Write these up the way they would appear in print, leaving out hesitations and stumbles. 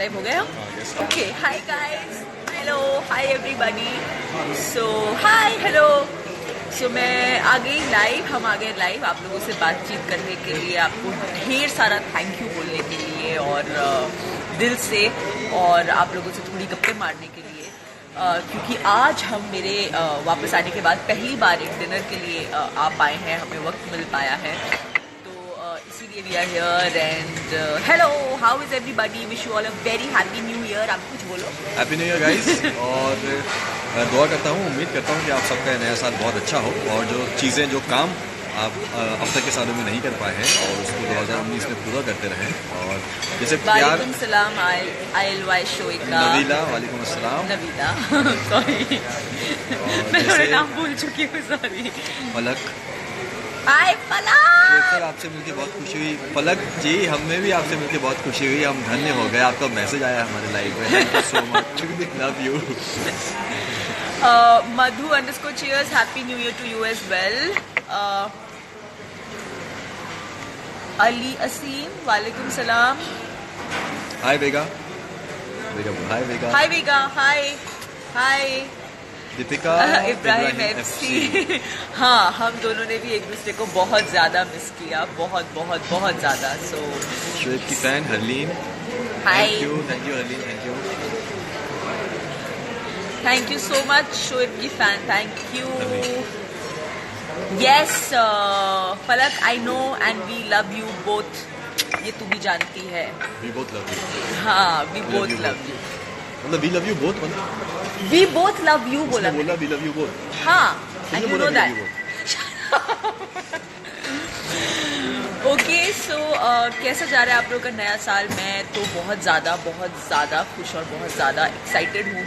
Live हो गया? Okay, hi guys, hello, hi everybody, so hi, hello. So मैं आ गई लाइव, हम आ गए लाइव आप लोगों से बातचीत करने के लिए, आपको ढेर सारा थैंक यू बोलने के लिए और दिल से, और आप लोगों से थोड़ी गप्पे मारने के लिए, क्योंकि आज हम मेरे वापस आने के बाद पहली बार एक डिनर के लिए आ पाए हैं, हमें वक्त मिल पाया है, इसीलिए we are here. And hello, how is everybody, wish you all a very happy new year. आप कुछ बोलो। Happy new year guys. और मैं दुआ करता हूँ, उम्मीद करता हूँ कि आप सबका नया साल बहुत अच्छा हो, और जो चीज़ें, जो काम आप अब तक के सालों में नहीं कर पाए हैं और उसको 2019 में पूरा करते रहें। और जैसे प्यार, वालेकुम सलाम ILY शोइका, नवीला, वालेकुम अस्सलाम, नवीला सॉरी मैं थोड़ा नाम भूल चुकी हूँ, सॉरी। फलक, हाय फलक, सर आपसे मिलके बहुत खुशी हुई। फलक जी, हमें भी आपसे मिलके बहुत खुशी हुई, हम धन्य हो गए। आपका मैसेज आया हमारे लाइव में, thank you so much, love you. Madhu _ cheers, happy new year to you as well. Ali Asim, वालेकुम सलाम। हाय वेगा, हाय वेगा, हाय वेगा, हाय हाय। दीपिका, इब्राहिम FC हाँ, हम दोनों ने भी एक दूसरे को बहुत ज़्यादा मिस किया, बहुत बहुत बहुत ज़्यादा। सो शोएब की fan Harleen, hi, thank you Harleen, thank you, thank you so much Shoaib की fan, thank you. Yes Falak, I know and we love you both, ये तू भी जानती है। We both love you. हाँ, वी बोथ लव यू, मतलब we love you both, we both love you बोला we love you both. हाँ, and you know that. Okay, so कैसा जा रहा है आप लोगों का नया साल? मैं तो बहुत ज़्यादा खुश और बहुत ज़्यादा एक्साइटेड हूँ,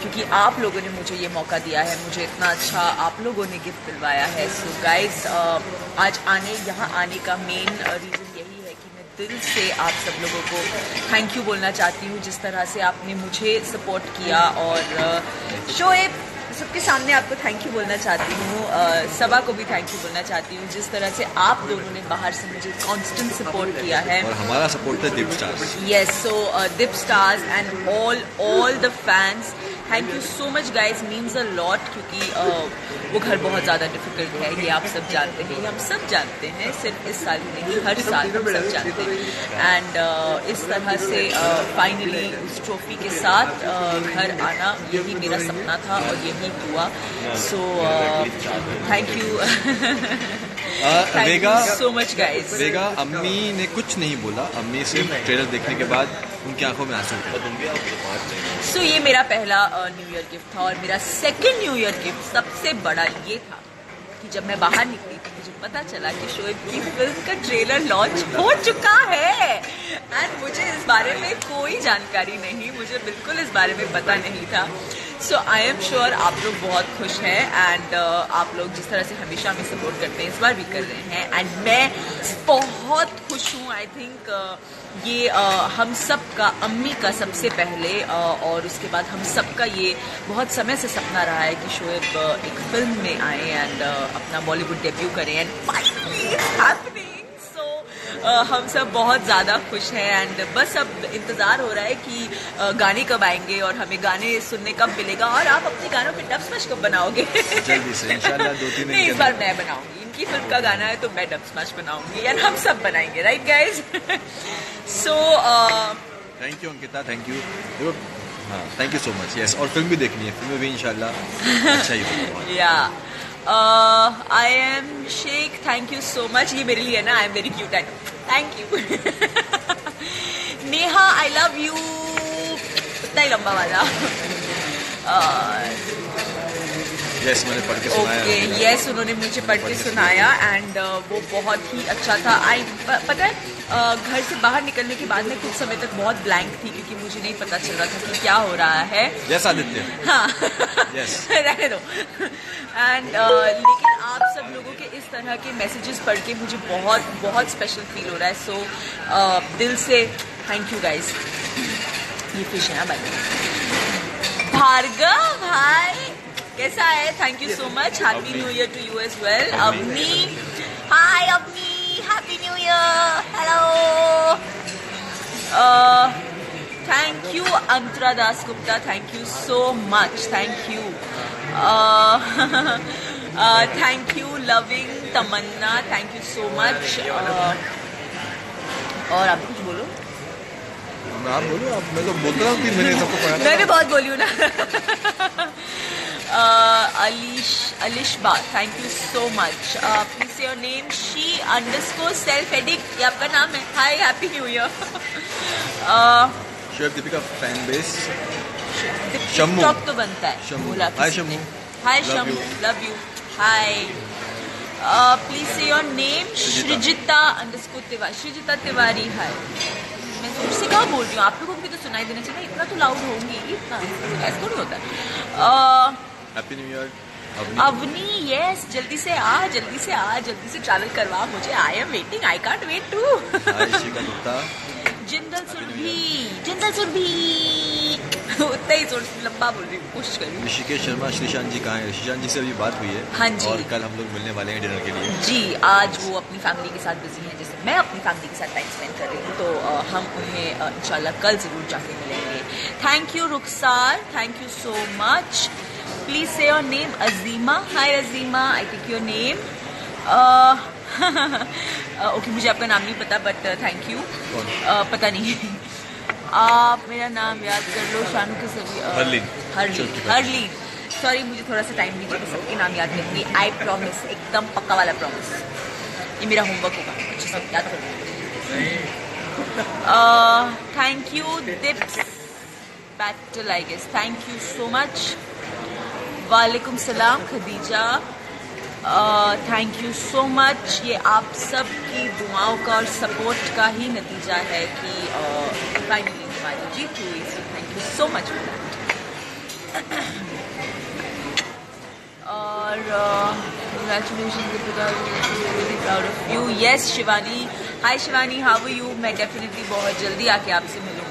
क्योंकि आप लोगों ने मुझे ये मौका दिया है, मुझे इतना अच्छा आप लोगों ने गिफ्ट दिलवाया है। सो गाइस, आज यहाँ आने का मेन रीज़न यही है कि मैं दिल से आप सब लोगों को थैंक यू बोलना चाहती हूँ, जिस तरह से आपने मुझे सपोर्ट किया, और शोएब, सबके सामने आपको थैंक यू बोलना चाहती हूँ, सबा को भी थैंक यू बोलना चाहती हूँ, जिस तरह से आप दोनों ने बाहर से मुझे कांस्टेंट सपोर्ट किया है। और हमारा सपोर्ट है Deep stars. Yes, so Deep stars and all the fans, thank you so much guys, means a lot, क्योंकि वो घर बहुत ज़्यादा डिफिकल्ट है, ये आप सब जानते हैं, ये हम सब जानते हैं, सिर्फ इस साल ही नहीं, हर साल हम सब जानते हैं। एंड इस तरह से फाइनली उस ट्रॉफी के साथ घर आना, यही मेरा सपना था और यही हुआ। So thank you Vega, so much guys. Vega, अम्मी ने कुछ नहीं बोला, अम्मी सिर्फ ट्रेलर देखने के बाद उनकी आंखों में आंसू थे। सो ये मेरा पहला न्यू ईयर गिफ्ट था, और मेरा सेकंड न्यू ईयर गिफ्ट सबसे बड़ा ये था कि जब मैं बाहर निकली थी, मुझे पता चला कि शोएब की फिल्म का ट्रेलर लॉन्च हो चुका है, एंड मुझे इस बारे में कोई जानकारी नहीं, मुझे बिल्कुल इस बारे में पता नहीं था। सो आई एम श्योर आप लोग बहुत खुश हैं, एंड आप लोग जिस तरह से हमेशा हमें सपोर्ट करते हैं, इस बार भी कर रहे हैं, एंड मैं बहुत खुश हूँ। आई थिंक ये हम सब का, अम्मी का सबसे पहले, और उसके बाद हम सब का ये बहुत समय से सपना रहा है कि शोएब एक फिल्म में आए एंड अपना बॉलीवुड डेब्यू करें, एंड फाइनली इट्स हैपनिंग। हम सब बहुत ज़्यादा खुश हैं, एंड बस अब इंतज़ार हो रहा है कि गाने कब आएंगे और हमें गाने सुनने कब मिलेगा, और आप अपने गानों पे डब स्मैश कब बनाओगे? जल्दी से इंशाल्लाह 2-3 नहीं, इस बार मैं बनाऊंगी, इनकी फिल्म का गाना है तो मैं डब स्मैश बनाऊंगी, एंड हम सब बनाएंगे, right guys? So thank you Ankita, thank you. हाँ, thank you so much. Yes, और फिल्म भी देखनी है, फिल्म भी इंशाल्लाह अच्छा ही होगा। या I am Shaikh, thank you so much, ये मेरे लिए ना, I am very cute, thank you. Neha, I love you, इतना ही लंबा वाला। यस, मैंने पढ़ के सुनाया। ओके, यस, उन्होंने मुझे पढ़ के सुनाया, एंड वो बहुत ही अच्छा था। पता है, घर से बाहर निकलने के बाद मैं कुछ समय तक बहुत ब्लैंक थी, क्योंकि मुझे नहीं पता चल रहा था कि क्या हो रहा है। यस आदित्य, हाँ, यस, रहने दो। एंड लेकिन आप सब लोगों के इस तरह के मैसेजेस पढ़ के मुझे बहुत बहुत स्पेशल फील हो रहा है। सो दिल से थैंक यू गाइज। ये फिश है ना भाई। भार्गव भाई कैसा है? Thank you so much, happy new year to you as well. Avni, hi Avni, happy new year, hello. Antara Das Gupta, thank you so much, thank you. Thank you loving Tamanna, thank you so much. और आप कुछ बोलो। आप बोलो, आप मैं तो बोल रहा हूँ 3 महीने सबको पढ़ा। मैंने बहुत बोली हूँ ना। Alishba, thank you so much. Please say your name, she_self-edit, ये आपका नाम है। Hi, happy new year. Shoaib Deepika fan base. Shammu. TikTok तो बनता है। शम्मू। बोला हाय किसी ने। Shammu. Hi Love Shammu, you. Love you. Hi. Please say your name, Shrijita _Tiwari. Shrijita Tiwari, hi. मैं जोर से कहाँ बोल रही हूँ, आप लोगों को भी तो सुनाई देना चाहिए। इतना तो लाउड होंगी, इतना ऐसा थोड़ी होता है। Happy new year Avni, yes, जल्दी से आ, जल्दी से आ, जल्दी से ट्रैवल करवा मुझे। I am waiting, I can't wait to. Hi Shikha Gupta. Jindal Surabhi, Jindal Surabhi. उतना ही लंबा बोल रही हूँ, कोशिश कर रही हूँ। ऋषिकेश शर्मा, श्रीशांत जी कहाँ हैं? श्रीशांत जी से अभी बात हुई है। हाँ जी। और कल हम लोग मिलने वाले हैं डिनर के लिए। जी, आज वो अपनी फैमिली के साथ बिजी हैं, जैसे मैं अपनी फैमिली के साथ टाइम स्पेंड कर रही हूँ, तो हम उन्हें इंशाल्लाह कल जरूर जाके मिलेंगे। Thank you Rukhsar, thank you so much. Please say your name, Azima. Hi Azima, I take your name. Okay, मुझे आपका नाम नहीं पता, बट थैंक यू। पता नहीं। आप मेरा नाम याद कर लो, शानू के सभी। हरलीन। हरलीन, सॉरी, मुझे थोड़ा सा टाइम दीजिए, मैं सबके नाम याद करूँगी। आई प्रॉमिस, एकदम पक्का वाला प्रॉमिस। ये मेरा होमवर्क होगा, अच्छे से याद करूँगी। Thank you Dips battle, I guess, thank you so much. वालेकुम सलाम Khadija, thank you so much. ये आप सब की दुआओं का और सपोर्ट का ही नतीजा है कि फाइनली हमारी जीत हुई। So thank you so much for that. और congratulation, really proud of you. Yes Shivani, hi Shivani, how are you? मैं डेफिनेटली बहुत जल्दी आके आपसे मिलूंगी।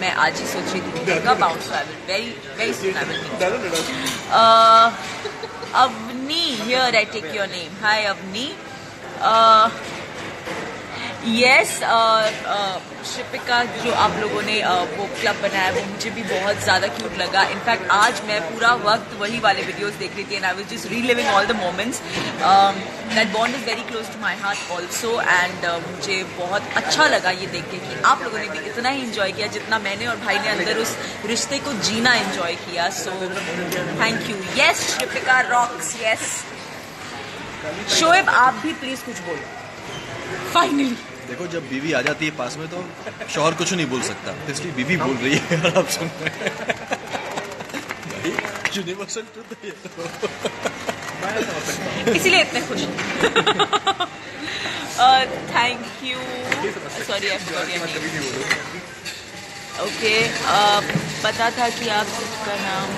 मैं आज ही सोच रही थी कि कब आउँ, so I will very very soon I will meet. Avni, here I take your name. Hi Avni. Yes, Shipika, जो आप लोगों ने वो क्लब बनाया वो मुझे भी बहुत ज़्यादा क्यूट लगा। इनफैक्ट आज मैं पूरा वक्त वही वाले वीडियोस देख रही थी, and I was just reliving all the moments. That bond is very close to my heart also, and मुझे बहुत अच्छा लगा ये देख के कि आप लोगों ने भी इतना ही इंजॉय किया जितना मैंने और भाई ने अंदर उस रिश्ते को जीना इंजॉय किया। So thank you. Yes Shipika rocks, yes. Shoaib, आप भी प्लीज़ कुछ बोलो फाइनली। देखो, जब बीवी आ जाती है पास में तो शौहर कुछ नहीं बोल सकता, इसलिए बीवी बोल रही है और आप सुन रहे हैं। यूनिवर्सल ट्रुथ है तो। इसीलिए इतने खुश। Thank you, sorry I forgot your name. Okay, पता था कि आप सबका नाम।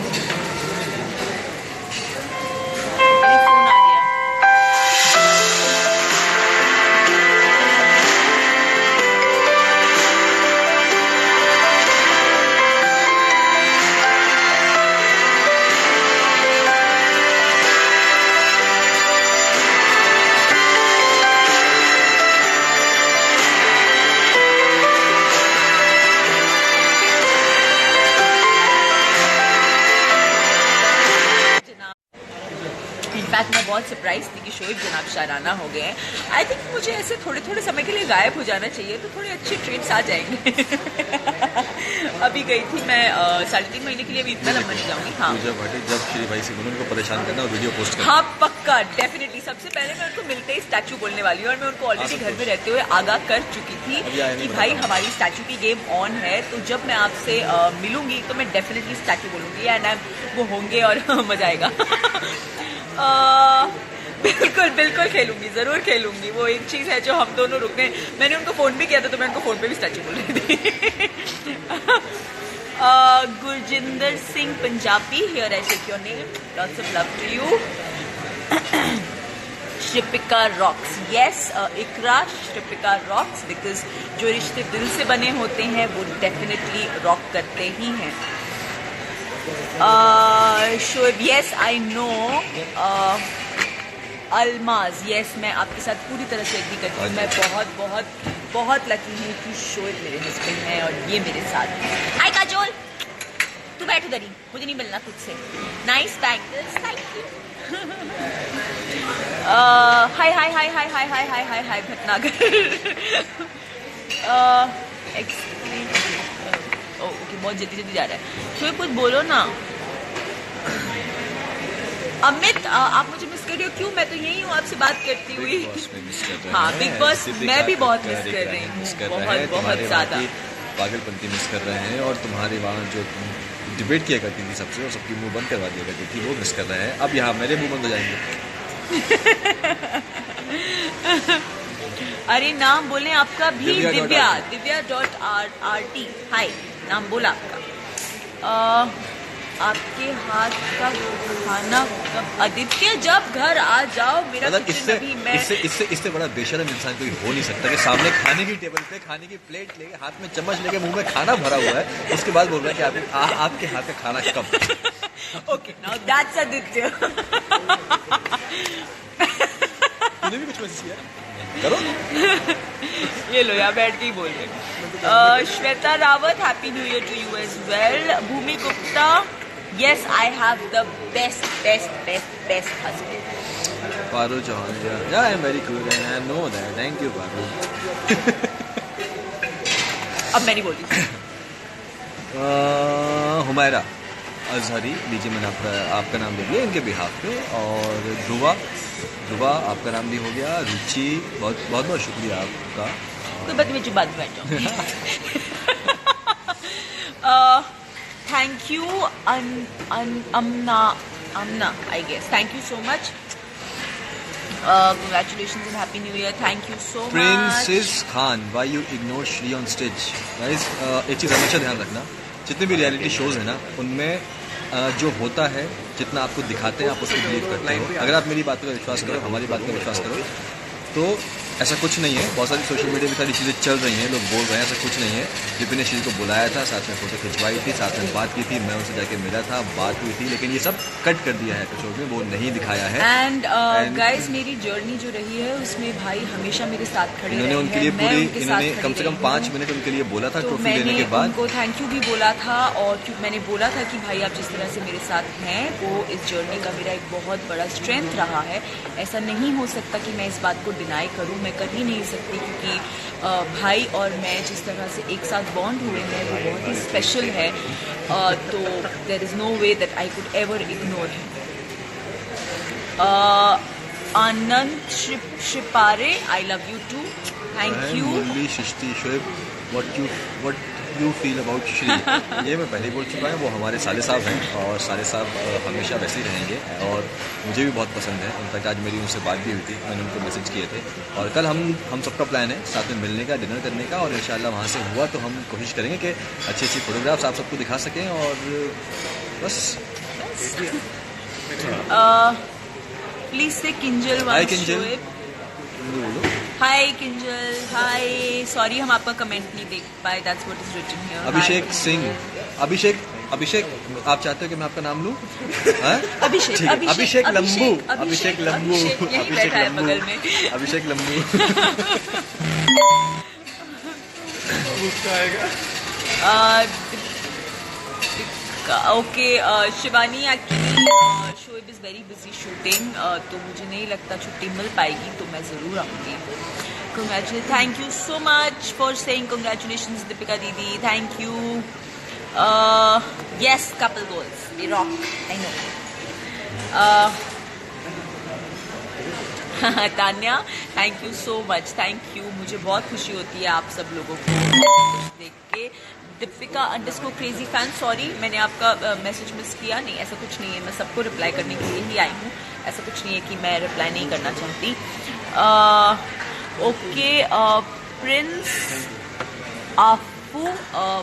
फोन आ गया। इनफैक्ट मैं बहुत सरप्राइज थी कि शोएब जनाब शाराना हो गए हैं। आई थिंक मुझे ऐसे थोड़े थोड़े समय के लिए गायब हो जाना चाहिए, तो थोड़े अच्छे ट्रेड्स आ जाएंगे। अभी गई थी मैं 3.5 महीने के लिए, भी इतना लंबा नहीं जाऊंगी। हाँ, जब श्री भाई से उनको परेशान करना और वीडियो पोस्ट करना। हाँ पक्का, डेफिनेटली। सबसे पहले मैं उनको मिलते ही स्टैचू बोलने वाली हूँ, और मैं उनको ऑलरेडी घर में रहते हुए आगाह कर चुकी थी कि भाई हमारी स्टैचू की गेम ऑन है, तो जब मैं आपसे मिलूंगी तो मैं डेफिनेटली स्टैचू बोलूंगी, एंड वो होंगे और मजा आएगा। बिल्कुल बिल्कुल खेलूंगी, जरूर खेलूंगी। वो एक चीज़ है जो हम दोनों रुकने। मैंने उनको फ़ोन भी किया था, तो मैं उनको फ़ोन पे भी स्टैचू बोल रही थी। Gurjinder Singh Punjabi, here I take your name, lots of love to you. Shripika rocks, yes Ikra, Shripika rocks, because जो रिश्ते दिल से बने होते हैं वो डेफिनेटली रॉक करते ही हैं। Shoaib, yes I know, Almaz, yes मैं आपके साथ पूरी तरह से एग्री करती हूँ। मैं बहुत बहुत बहुत लकी हूँ कि शोएब मेरे हस्बैंड हैं और ये मेरे साथ हैं। हाय काजोल, तू बैठ उधर ही, मुझे नहीं मिलना खुद से। Nice bangles, thank you. Hi hi hi hi hi hi hi hi hi Bhatnagar. Okay, बहुत जल्दी जल्दी जा रहा है। शोएब कुछ बोलो ना। अमित आप मुझे मिस कर रही हो? क्यों, मैं तो यही हूँ आपसे बात करती हुई। हाँ, बिग बॉस मैं भी बहुत मिस कर रही हूँ, बहुत बहुत ज्यादा। पागलपंती मिस कर रहे हैं और तुम्हारे वहाँ जो डिबेट किया करती थी सबसे और सबकी मुंह बंद करवा दिया करती थी, वो मिस कर रहे हैं। अब यहाँ मेरे मुंह बंद हो जाएंगे। अरे नाम बोलें आपका भी। दिव्या, दिव्या.rt। हाय, नाम बोला आपका। आपके हाथ का खाना कब? आदित्य जब घर आ जाओ, मेरा मतलब किचन अभी मैं इससे बड़ा बेशर्म इंसान कोई हो नहीं सकता कि सामने खाने की टेबल पे खाने की प्लेट लेके हाथ में चम्मच लेके मुंह में खाना भरा हुआ है, उसके बाद बोल रहा है कि आपके हाथ का खाना कब? Okay, now that's Aditya. तूने भी कुछ मैसेज किया? करो। ये लो, यहाँ बैठ के ही बोल रहे। Shweta Rawat, happy new year to you as well. Bhumi Gupta, yes I have the best husband. Paro Chauhan, yeah I am very good and I know that, thank you पारो। अब मैं नहीं बोल रही। हुमैरा अजहरी, लीजिए मैंने आपका नाम ले लिया इनके बिहाफ पे। और ध्रुवा आपका नाम भी हो गया। रुचि, बहुत बहुत बहुत शुक्रिया आपका। कोई बात नहीं, बात बैठ जाऊँ। Thank you, Amna, I guess. Thank you so much. Congratulations and Happy New Year. Thank you so much. Princess Khan, why you ignore Shri on stage? Guys, एक चीज़ हमेशा ध्यान रखना, जितने भी रियलिटी शोज है ना, उनमें जो होता है, जितना आपको दिखाते हैं आप उसको बिलीव करते हो। अगर आप मेरी बात का विश्वास करो, हमारी बात का विश्वास करो, तो ऐसा कुछ नहीं है। बहुत सारी सोशल मीडिया में सारी चीज़ें चल रही हैं, लोग बोल रहे हैं, ऐसा कुछ नहीं है। लिपि ने श्री को बुलाया था, साथ में फोटो खिंचवाई थी, साथ में बात की थी, मैं उनसे जाके मिला था, बात हुई थी, लेकिन ये सब कट कर दिया है एपिसोड में, वो नहीं दिखाया है। एंड गाइस, मेरी जर्नी जो रही है उसमें भाई हमेशा मेरे साथ खड़े रहे हैं। उनके लिए पूरी, इन्होंने कम से कम 5 मिनट उनके लिए बोला था, ट्रॉफी लेने के बाद उनको थैंक यू भी बोला था। और मैंने बोला था कि भाई आप जिस तरह से मेरे साथ हैं, वो इस जर्नी का मेरा एक बहुत बड़ा स्ट्रेंथ रहा है। ऐसा नहीं हो सकता कि मैं इस बात को डिनाई करूं, मैं कर ही नहीं सकती, क्योंकि भाई और मैं जिस तरह से एक साथ बॉन्ड हुए हैं वो बहुत ही स्पेशल है। तो there is no way that I could ever ignore him. Anand Shipare, I love you too, thank you. Shoaib, what you feel about Shri? ये मैं पहले ही बोल चुका हूँ, वो हमारे साले साहब हैं और साले साहब हमेशा वैसे ही रहेंगे और मुझे भी बहुत पसंद है। इनफैक्ट आज मेरी उनसे बात भी हुई थी, मैंने उनको मैसेज किए थे। और कल हम सबका प्लान है साथ में मिलने का, डिनर करने का, और इंशाल्लाह वहाँ से हुआ तो हम कोशिश करेंगे कि अच्छी अच्छी फोटोग्राफ्स आप सबको दिखा सकें। और बस प्लीज से किंजल, हाय किंजल, बोलो हाय किंजल, हाय। सॉरी हम आपका कमेंट नहीं देख पाए, that's what is written here. Abhishek Singh, Abhishek आप चाहते हो कि मैं आपका नाम लूं? अभिषेक लंबू, अभिषेक लंबू, बगल में Abhishek Lambu. Okay Shivani, actually Shoaib is very busy shooting, तो मुझे नहीं लगता छुट्टी मिल पाएगी, तो मैं ज़रूर आऊँगी। Congratulation, thank you so much for saying congratulations Deepika didi, thank you. Yes, couple goals, we rock, I know. Tanya, thank you so much, thank you. मुझे बहुत खुशी होती है आप सब लोगों को देख के। Deepika underscore crazy fan, sorry मैंने आपका मैसेज मिस किया। नहीं, ऐसा कुछ नहीं है, मैं सबको रिप्लाई करने के लिए ही आई हूँ, ऐसा कुछ नहीं है कि मैं रिप्लाई नहीं करना चाहती। ओके, प्रिंस आफू,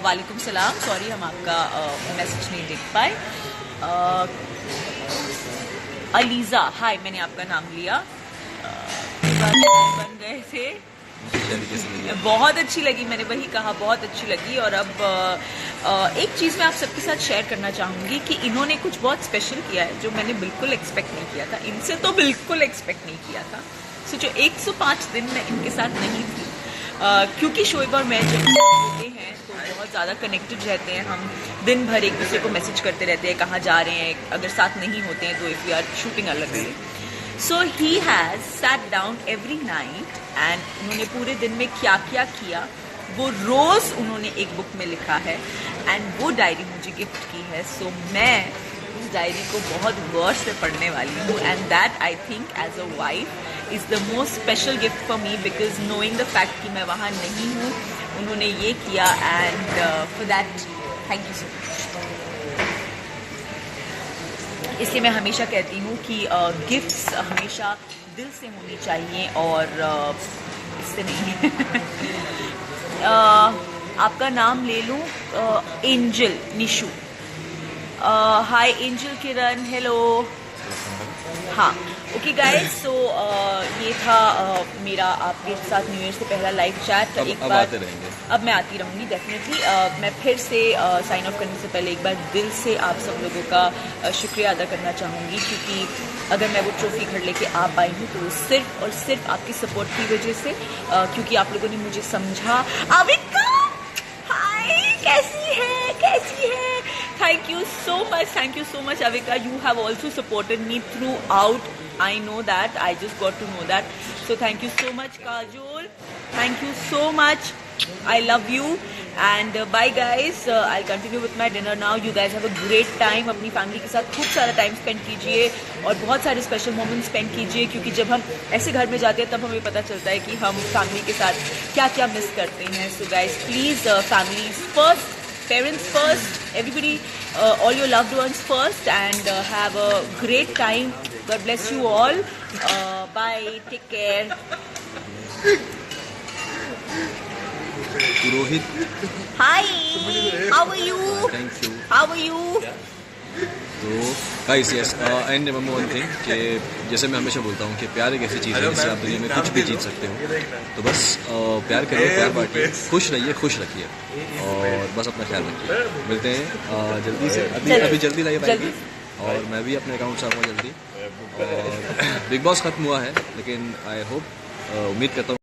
वालेकुम सलाम, सॉरी हम आपका मैसेज नहीं देख पाए। अलीज़ा, हाय, मैंने आपका नाम लिया। बन गए थे, किस तरीके से लगी? बहुत अच्छी लगी, मैंने वही कहा, बहुत अच्छी लगी। और अब एक चीज़ मैं आप सबके साथ शेयर करना चाहूँगी कि इन्होंने कुछ बहुत स्पेशल किया है जो मैंने बिल्कुल एक्सपेक्ट नहीं किया था, इनसे तो बिल्कुल एक्सपेक्ट नहीं किया था। सो जो 105 दिन मैं इनके साथ नहीं थी, क्योंकि शोएब और मैं जब होते हैं तो बहुत ज़्यादा कनेक्टेड रहते हैं, हम दिन भर एक दूसरे को मैसेज करते रहते हैं कहाँ जा रहे हैं, अगर साथ नहीं होते हैं तो इफ़ वी आर शूटिंग अलग अलग। So he has sat down every night and उन्होंने पूरे दिन में क्या क्या किया वो रोज़ उन्होंने एक बुक में लिखा है एंड वो डायरी मुझे गिफ्ट की है। सो मैं उस डायरी को बहुत गौर से पढ़ने वाली हूँ and that I think as a wife is the most special gift for me because knowing the fact कि मैं वहाँ नहीं हूँ, उन्होंने ये किया and for that thank you so much. इसलिए मैं हमेशा कहती हूँ कि गिफ्ट्स हमेशा दिल से होनी चाहिए और इससे नहीं। आपका नाम ले लूँ, एंजल निशु। हाय एंजल किरण, हेलो। हाँ ओके गाइस, सो ये था मेरा आपके साथ न्यू ईयर से पहला लाइव चैट। अब आते रहेंगे। अब मैं आती रहूँगी डेफिनेटली। मैं फिर से साइन ऑफ करने से पहले एक बार दिल से आप सब लोगों का शुक्रिया अदा करना चाहूँगी, क्योंकि अगर मैं वो ट्रॉफी घर लेके आ पाई हूँ तो वो सिर्फ और सिर्फ आपकी सपोर्ट की वजह से, क्योंकि आप लोगों ने मुझे समझा। अविका हाय, कैसी है, कैसी है? Thank you so much Avika, you have also supported me through out. I know that, I just got to know that, so thank you so much Kajol, thank you so much, I love you and bye guys, I'll continue with my dinner now. You guys have a great time, अपनी family के साथ खूब सारा time spend कीजिए और बहुत सारे special moments spend कीजिए, क्योंकि जब हम ऐसे घर में जाते हैं तब हमें पता चलता है कि हम फैमिली के साथ क्या क्या मिस करते हैं। So guys please, family first, parents first, everybody, all your loved ones first, and have a great time. God bless you all. Bye, take care. Purohit, Hi, how are you? Thank you. How are you? तो guys yes, and remember one thing कि जैसे मैं हमेशा बोलता हूँ कि प्यार एक ऐसी चीज़ है जिससे आप दुनिया में कुछ भी जीत सकते हो। तो बस प्यार करिए, प्यार बांटिए, खुश रहिए, खुश रखिए और बस अपना ख्याल रखिए। मिलते हैं जल्दी से, अभी जल्दी लाइव आएगी और मैं भी अपने अकाउंट से आऊँगा जल्दी। और बिग बॉस खत्म हुआ है लेकिन आई होप, उम्मीद करता हूँ